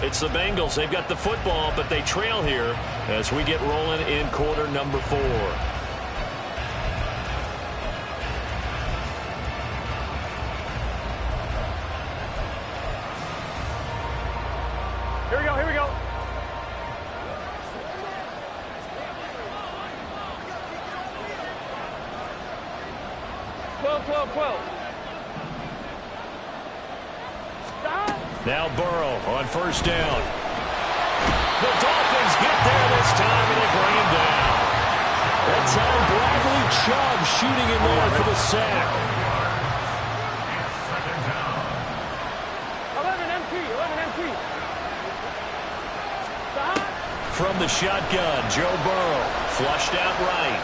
It's the Bengals. They've got the football, but they trail here as we get rolling in quarter number 4. Here we go, here we go. Twelve. Now Burrow on first down. The Dolphins get there this time, and they bring him down. That's how Bradley Chubb shooting in there for the sack. 11 empty. From the shotgun, Joe Burrow flushed out right.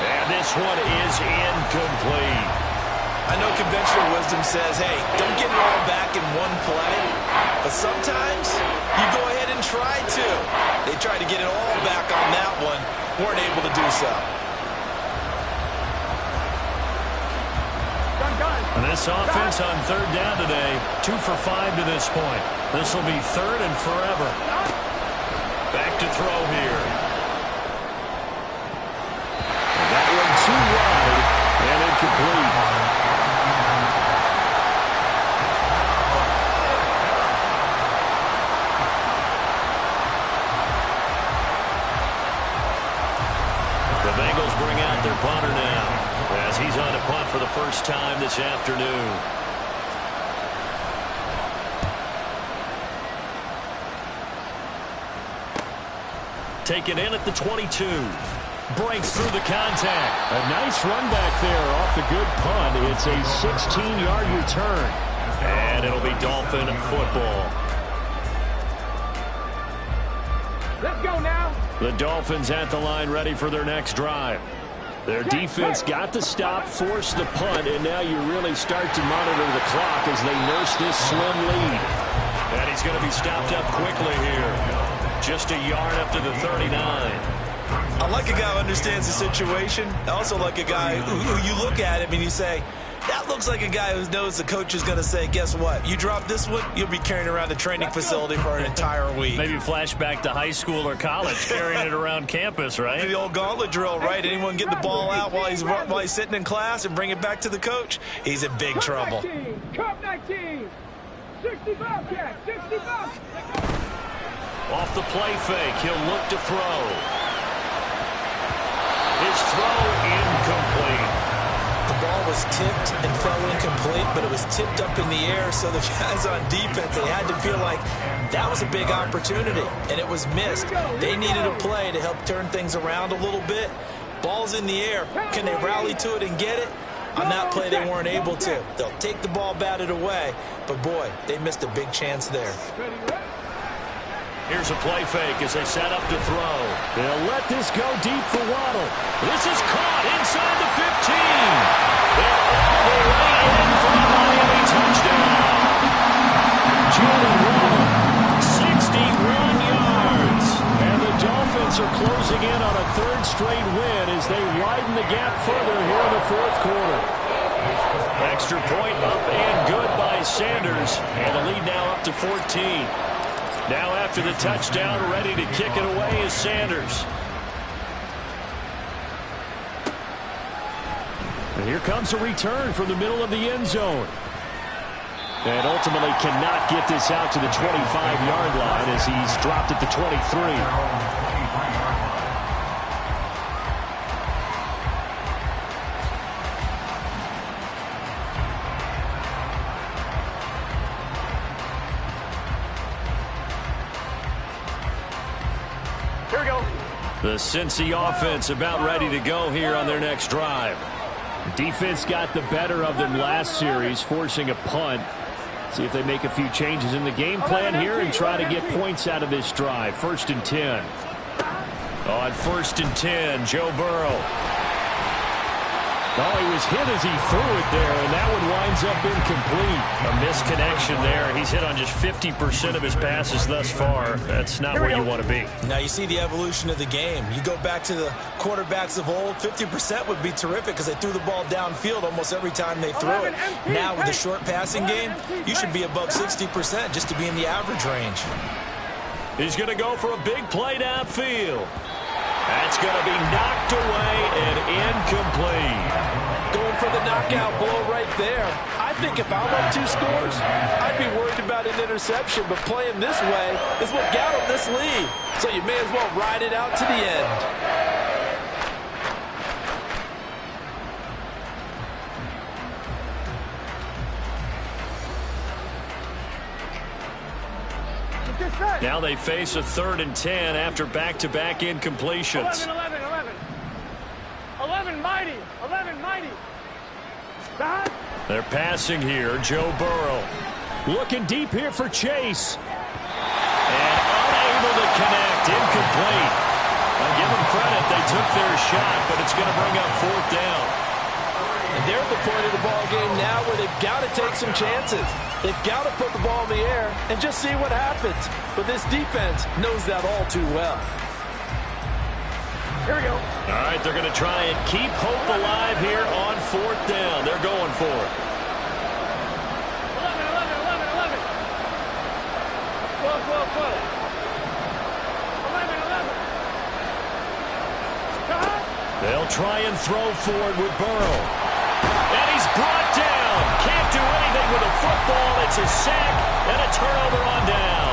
And this one is incomplete. I know conventional wisdom says, hey, don't get it all back in one play. But sometimes you go ahead and try to. They tried to get it all back on that one. Weren't able to do so. And this offense on third down today, 2 for 5 to this point. This will be third and forever. Back to throw here. And that one too wide and incomplete. The Bengals bring out their punter now as he's on a punt for the first time this afternoon. Taken in at the 22. Breaks through the contact. A nice run back there off the good punt. It's a 16-yard return. And it'll be Dolphin football. Let's go now. The Dolphins at the line ready for their next drive. Their defense got the stop, forced the punt, and now you really start to monitor the clock as they nurse this slim lead. And he's going to be stopped up quickly here. Just a yard up to the 39. I like a guy who understands the situation. I also like a guy who you look at him and you say, that looks like a guy who knows the coach is going to say, guess what? You drop this one, you'll be carrying around the training facility for an entire week. Maybe flashback to high school or college, carrying it around campus, right? The old gauntlet drill, right? Anyone get the ball out while he's sitting in class and bring it back to the coach, he's in big trouble. 19, 65 catch, 65. Off the play fake, he'll look to throw. His throw incomplete. The ball was tipped and fell incomplete, but it was tipped up in the air, so the guys on defense, they had to feel like that was a big opportunity, and it was missed. They needed a play to help turn things around a little bit. Ball's in the air. Can they rally to it and get it? On that play, they weren't able to. They'll take the ball batted away, but boy, they missed a big chance there. Here's a play fake as they set up to throw. They'll let this go deep for Waddle. This is caught inside the 15. They're all the way in for a Miami touchdown. Jalen Waddle, 61 yards. And the Dolphins are closing in on a third straight win as they widen the gap further here in the fourth quarter. Extra point up and good by Sanders. And the lead now up to 14. Now after the touchdown, ready to kick it away is Sanders. And here comes a return from the middle of the end zone. And ultimately cannot get this out to the 25-yard line as he's dropped at the 23. The Cincy offense about ready to go here on their next drive. Defense got the better of them last series, forcing a punt. See if they make a few changes in the game plan here and try to get points out of this drive. 1st and 10. On 1st and 10, Joe Burrow. Oh, he was hit as he threw it there, and that one winds up incomplete. A misconnection there. He's hit on just 50% of his passes thus far. That's not where you want to be. Now you see the evolution of the game. You go back to the quarterbacks of old, 50% would be terrific because they threw the ball downfield almost every time they threw it. Now with the short passing game, you should be above 60% just to be in the average range. He's going to go for a big play downfield. That's going to be knocked away and incomplete. Going for the knockout blow right there. I think if I'm up 2 scores, I'd be worried about an interception, but playing this way is what got him this lead. So you may as well ride it out to the end. Now they face a 3rd and 10 after back-to-back incompletions. 11, mighty. 11, mighty. They're passing here. Joe Burrow Looking deep here for Chase. and unable to connect. Incomplete. I'll give them credit. They took their shot, but it's going to bring up 4th down. And they're at the point of the ball game now where they've got to take some chances. They've got to put the ball in the air and just see what happens. But this defense knows that all too well. Here we go. All right, they're going to try and keep hope alive here on 4th down. They're going for it. 11. 12. 11. They'll try and throw for it with Burrow. And he's brought down. Can't do anything with a football. It's a sack and a turnover on downs.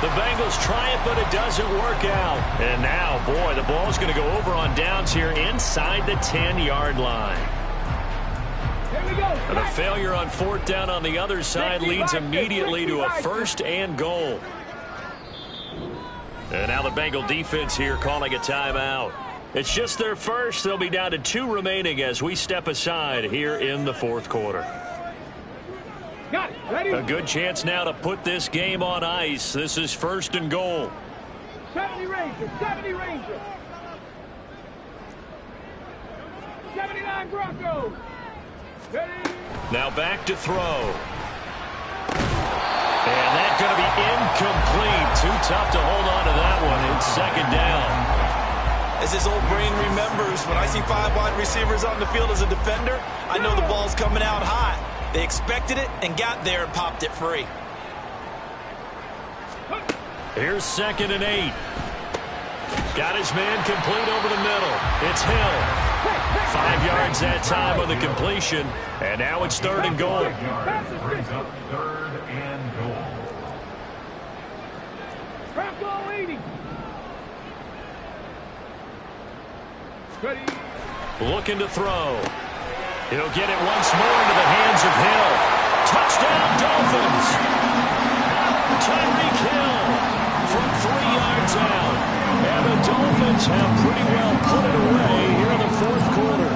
The Bengals try it, but it doesn't work out. And now, boy, the ball's going to go over on downs here inside the 10-yard line. Here we go. And a failure on 4th down on the other side leads immediately to a 1st and goal. And now the Bengal defense here calling a timeout. It's just their first. They'll be down to 2 remaining as we step aside here in the 4th quarter. Got it. Ready? A good chance now to put this game on ice. This is 1st and goal. 70 Ranger. 79 Broncos. Ready? Now back to throw. And that's going to be incomplete. Too tough to hold on to that one. It's 2nd down. As his old brain remembers, when I see 5 wide receivers on the field as a defender, I know the ball's coming out hot. They expected it and got there and popped it free. Here's 2nd and 8. Got his man complete over the middle. It's Hill. 5 yards that time on the completion. And now it's 3rd and goal. Brings up 3rd and goal. Bronco 80. Ready? Looking to throw. He'll get it once more into the hands of Hill. Touchdown, Dolphins. Tyreek Hill from 3 yards out. And the Dolphins have pretty well put it away here in the 4th quarter.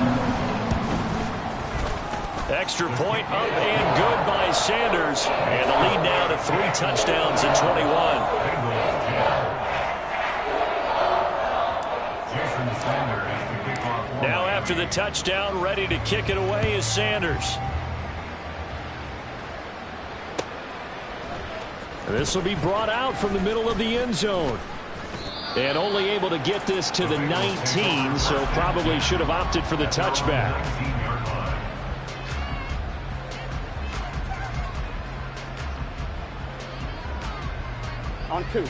Extra point up and good by Sanders. And the lead now to 3 touchdowns at 21. Now after the touchdown, ready to kick it away is Sanders. This will be brought out from the middle of the end zone. And only able to get this to the 19, so probably should have opted for the touchback. On 2.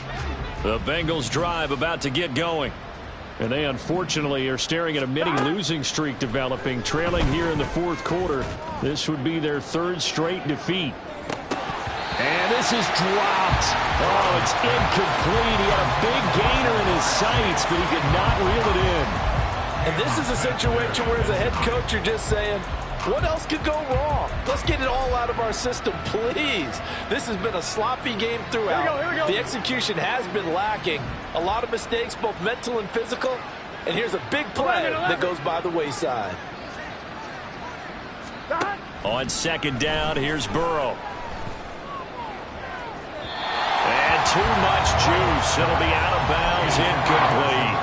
The Bengals drive about to get going. And they unfortunately are staring at a mini losing streak developing, trailing here in the 4th quarter. This would be their 3rd straight defeat. And this is dropped. Oh, it's incomplete. He had a big gainer in his sights, but he could not reel it in. And this is a situation where as a head coach you're just saying, what else could go wrong? Let's get it all out of our system, please. This has been a sloppy game throughout. Here we go. The execution has been lacking. A lot of mistakes, both mental and physical. And here's a big play that goes by the wayside. On 2nd down, here's Burrow. And too much juice. It'll be out of bounds, incomplete.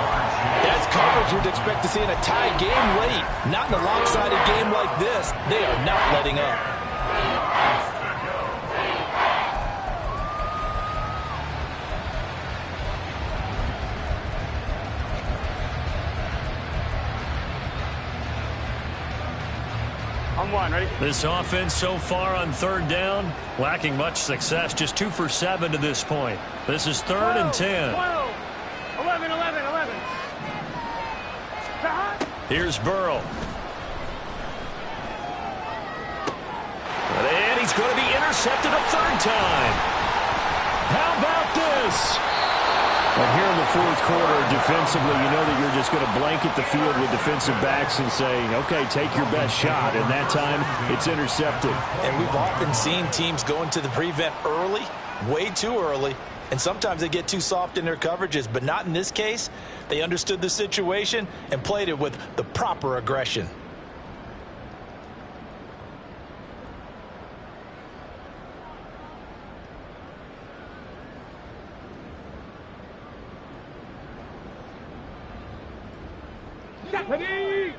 That's coverage you'd expect to see in a tied game late. Not in a lopsided game like this. They are not letting up. On one, ready? This offense so far on third down, lacking much success. Just 2 for 7 to this point. This is 3rd and 10. 12, 11. Here's Burrow. And he's going to be intercepted a 3rd time. How about this? And here in the 4th quarter, defensively, you know that you're just going to blanket the field with defensive backs and say, okay, take your best shot. And that time, it's intercepted. And we've often seen teams go into the prevent early, way too early, and sometimes they get too soft in their coverages, but not in this case. They understood the situation and played it with the proper aggression. Ready?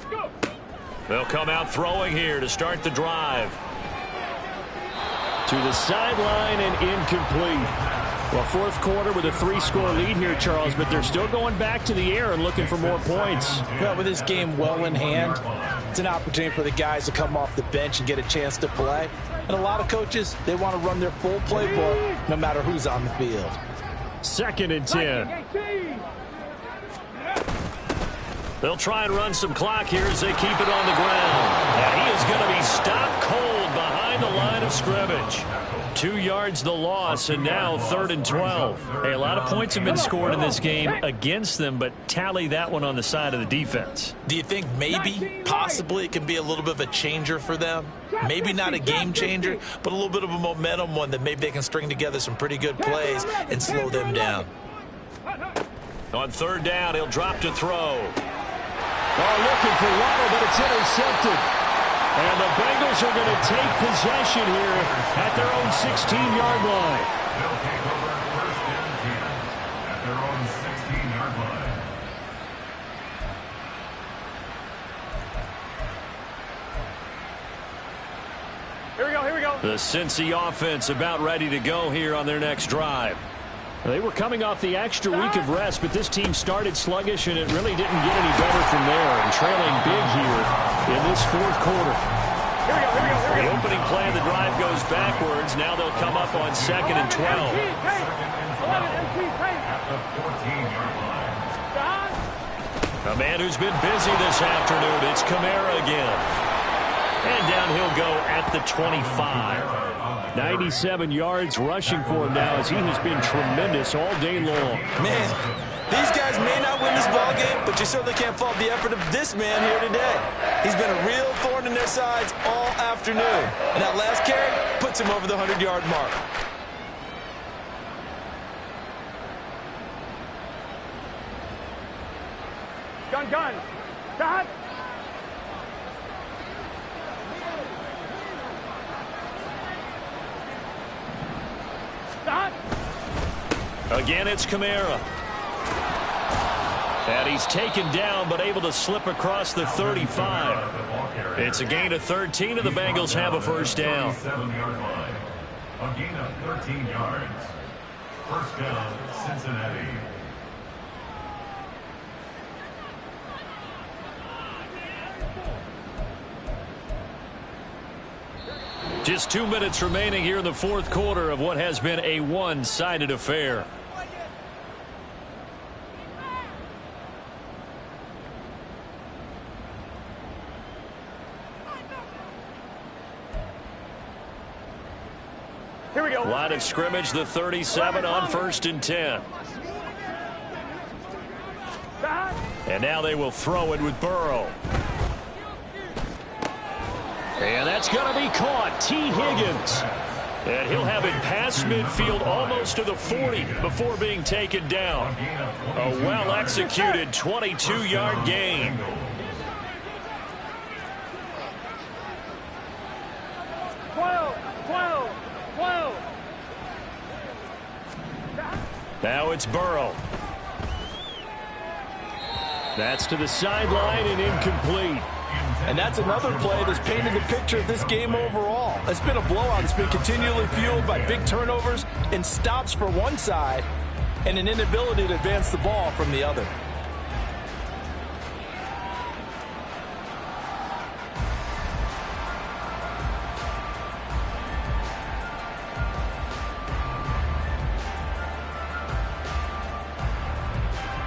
Go. They'll come out throwing here to start the drive. To the sideline and incomplete. Well, 4th quarter with a 3-score lead here, Charles, but they're still going back to the air and looking for more points. Well, with this game well in hand, it's an opportunity for the guys to come off the bench and get a chance to play. And a lot of coaches, they want to run their full playbook no matter who's on the field. 2nd and 10. They'll try and run some clock here as they keep it on the ground. And he is going to be stopped cold behind the line of scrimmage. 2 yards the loss, and now 3rd and 12. Hey, a lot of points have been scored in this game against them, but tally that one on the side of the defense. Do you think maybe, possibly, it can be a little bit of a changer for them? Maybe not a game changer, but a little bit of a momentum one that maybe they can string together some pretty good plays and slow them down. On 3rd down, he'll drop to throw. Oh, looking for Waddle, but it's intercepted. And the Bengals are going to take possession here at their own 16-yard line. They'll take over 1st and 10 at their own 16-yard line. Here we go. The Cincy offense about ready to go here on their next drive. They were coming off the extra week of rest, but this team started sluggish, and it really didn't get any better from there, and trailing big here in this 4th quarter. Here we go. The opening play of the drive goes backwards. Now they'll come up on 2nd and 12. At the 14-yard line. A man who's been busy this afternoon. It's Kamara again. And down he'll go at the 25. 97 yards rushing for him now as he has been tremendous all day long. Man, these guys may not win this ball game, but you certainly can't fault the effort of this man here today. He's been a real thorn in their sides all afternoon. And that last carry puts him over the 100-yard mark. Gun. Stop. Again, it's Kamara. And he's taken down, but able to slip across the 35. It's a gain of 13, and the Bengals have a 1st down. 37-yard line. A gain of 13 yards. 1st down, Cincinnati. Just 2 minutes remaining here in the 4th quarter of what has been a one-sided affair. Here we go. Line of scrimmage, the 37 on 1st and 10. And now they will throw it with Burrow. And that's going to be caught. T. Higgins. And he'll have it past midfield almost to the 40 before being taken down. A well-executed 22-yard gain. Now it's Burrow. That's to the sideline and incomplete. And that's another play that's painted the picture of this game overall. It's been a blowout. It's been continually fueled by big turnovers and stops for one side and an inability to advance the ball from the other.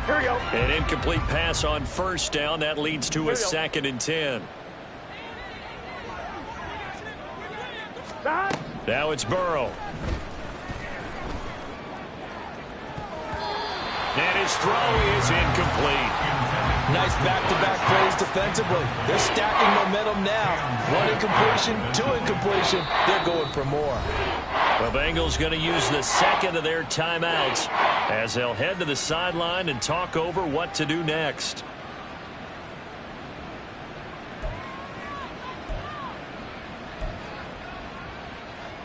Here we go. An incomplete pass on first down. That leads to a 2nd and 10. Now it's Burrow. And his throw is incomplete. Nice back-to-back plays defensively. They're stacking momentum now. 1 incompletion, 2 incompletion. They're going for more. The Bengals going to use the second of their timeouts as they'll head to the sideline and talk over what to do next.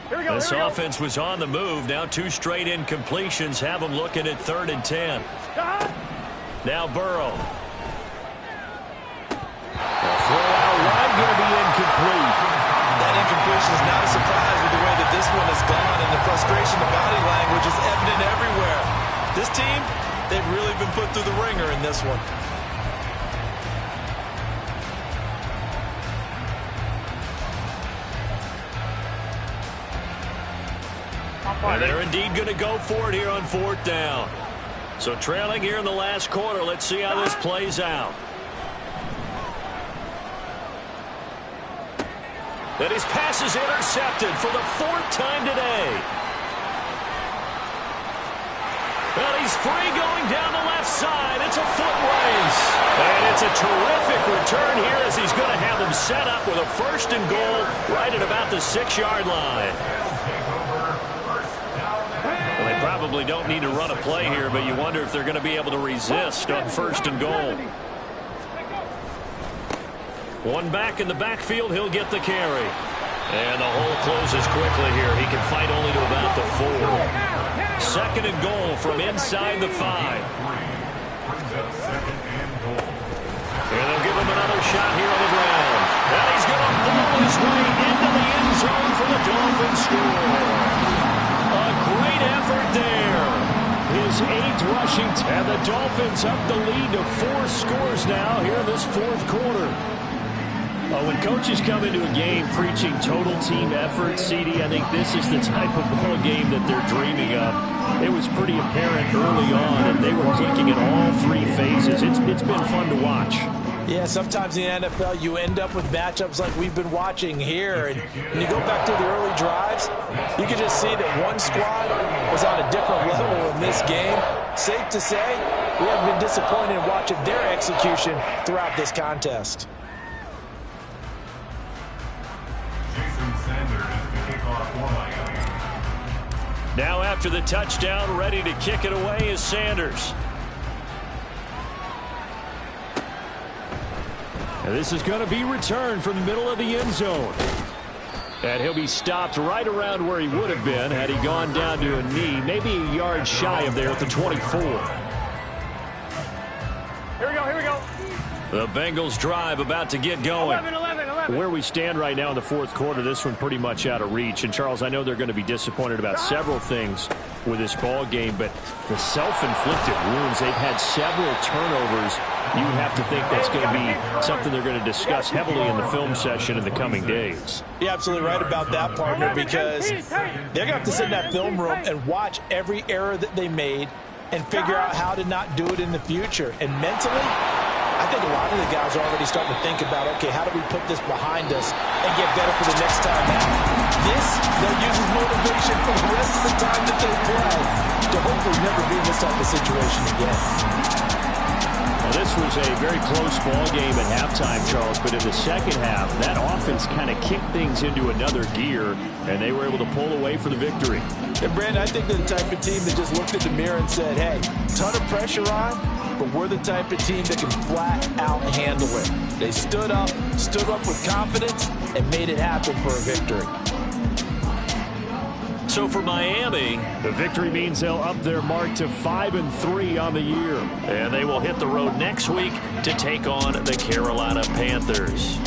This offense was on the move. Now 2 straight incompletions have them looking at 3rd and 10. Now Burrow. The throw out wide going to be incomplete. That incompletion is not a surprise with the way that this one has gone, and the frustration, the body language is evident everywhere. This team, they've really been put through the ringer in this one. And they're indeed going to go for it here on 4th down. So trailing here in the last quarter. Let's see how this plays out. And his pass is intercepted for the 4th time today. Well, he's free going down the left side. It's a foot race. And it's a terrific return here as he's going to have them set up with a 1st and goal right at about the 6-yard line. Well, they probably don't need to run a play here, but you wonder if they're going to be able to resist on 1st and goal. One back in the backfield, he'll get the carry. And the hole closes quickly here. He can fight only to about the 4. 2nd and goal from inside the 5. And they'll give him another shot here on the ground. And he's going to ball his way into the end zone for the Dolphins score. A great effort there. His 8th rushing. And the Dolphins up the lead to 4 scores now here in this 4th quarter. When coaches come into a game preaching total team effort, CD, I think this is the type of ball game that they're dreaming of. It was pretty apparent early on, and they were clicking in all 3 phases. It's been fun to watch. Yeah, sometimes in the NFL you end up with matchups like we've been watching here. And when you go back to the early drives, you can just see that one squad was on a different level in this game. Safe to say, we haven't been disappointed in watching their execution throughout this contest. Now after the touchdown, ready to kick it away is Sanders. And this is going to be returned from the middle of the end zone. And he'll be stopped right around where he would have been had he gone down to a knee, maybe a yard shy of there at the 24. Here we go, here we go. The Bengals drive about to get going. 11. Where we stand right now in the 4th quarter, this one pretty much out of reach. And, Charles, I know they're going to be disappointed about several things with this ball game, but the self-inflicted wounds, they've had several turnovers. You have to think that's going to be something they're going to discuss heavily in the film session in the coming days. You're absolutely right about that, partner, because they're going to have to sit in that film room and watch every error that they made and figure out how to not do it in the future. And mentally, I think a lot of the guys are already starting to think about, okay, how do we put this behind us and get better for the next time out? This, they'll use as motivation for the rest of the time that they play to hopefully never be in this type of situation again. Well, this was a very close ball game at halftime, Charles, but in the second half, that offense kind of kicked things into another gear, and they were able to pull away for the victory. And, Brandon, I think they're the type of team that just looked at the mirror and said, hey, ton of pressure on, but we're the type of team that can flat out handle it. They stood up with confidence, and made it happen for a victory. So for Miami, the victory means they'll up their mark to 5-3 on the year. And they will hit the road next week to take on the Carolina Panthers.